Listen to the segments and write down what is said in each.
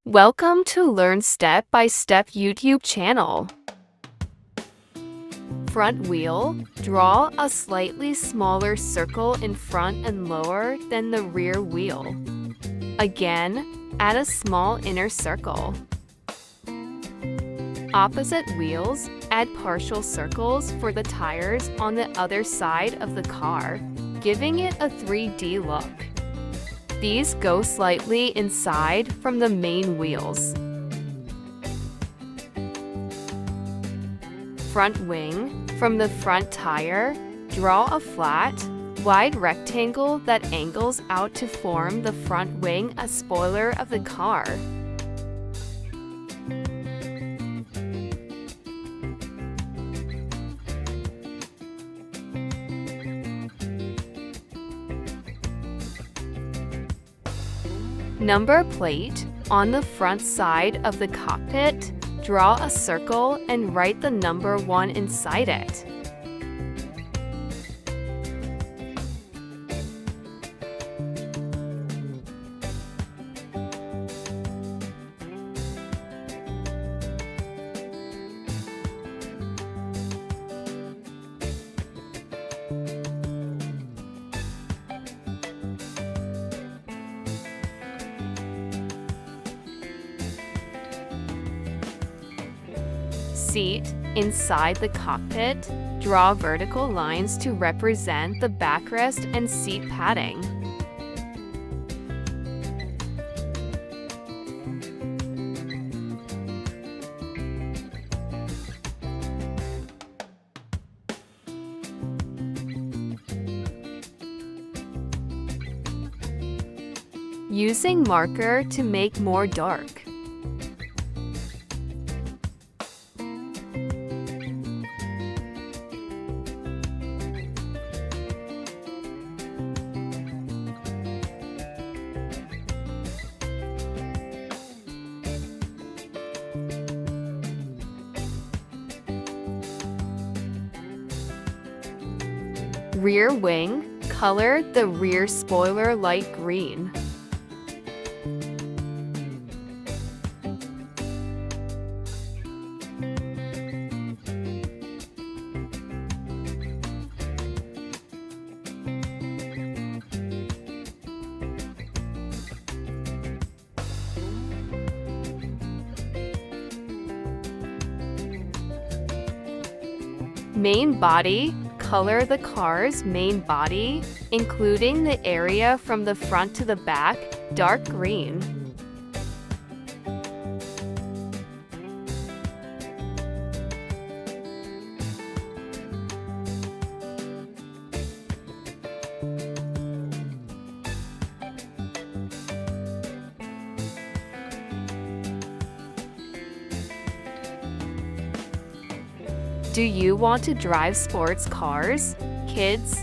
Welcome to Learn Step by Step YouTube channel. Front wheel. Draw a slightly smaller circle in front and lower than the rear wheel. Again, add a small inner circle. Opposite wheels. Add partial circles for the tires on the other side of the car, giving it a 3D look. These go slightly inside from the main wheels. Front wing. From the front tire, draw a flat, wide rectangle that angles out to form the front wing, a spoiler of the car. Number plate. On the front side of the cockpit, draw a circle and write the number 1 inside it. Seat. Inside the cockpit, draw vertical lines to represent the backrest and seat padding. Using marker to make more dark. Rear wing. Color the rear spoiler light green. Main body. Color the car's main body, including the area from the front to the back, dark green. Do you want to drive sports cars, kids?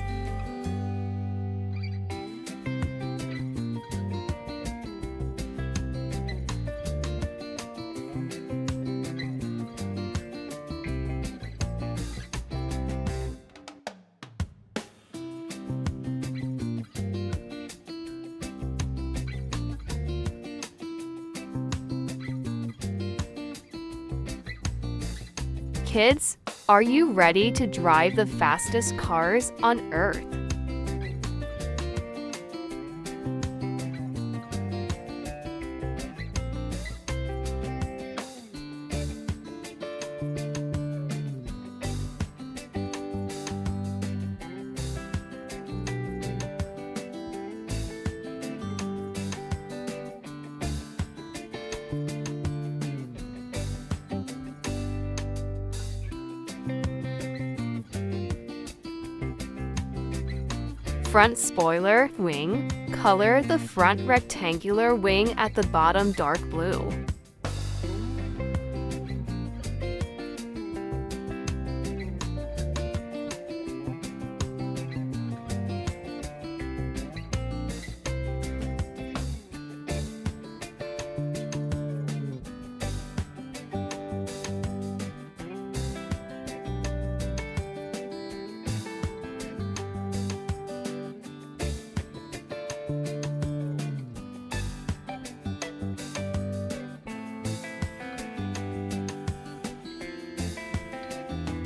Kids, are you ready to drive the fastest cars on Earth? Front spoiler wing. Color the front rectangular wing at the bottom dark blue.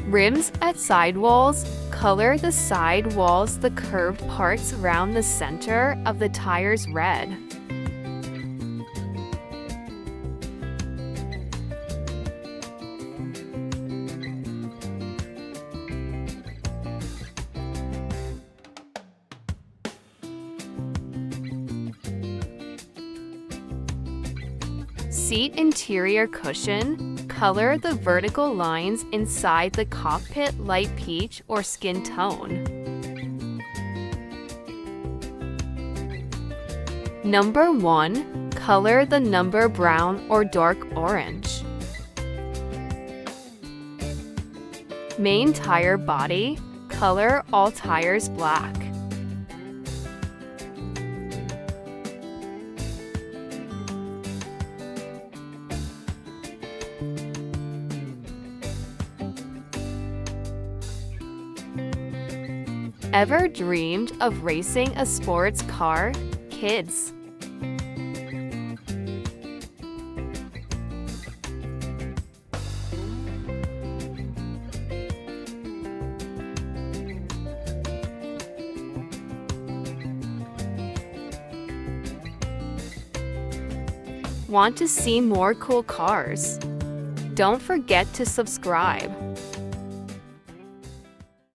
Rims at sidewalls. Color the sidewalls, the curved parts around the center of the tires red. Seat interior cushion. Color the vertical lines inside the cockpit light peach or skin tone. Number 1. Color the number brown or dark orange. Main tire body. Color all tires black. Ever dreamed of racing a sports car, kids? Want to see more cool cars? Don't forget to subscribe.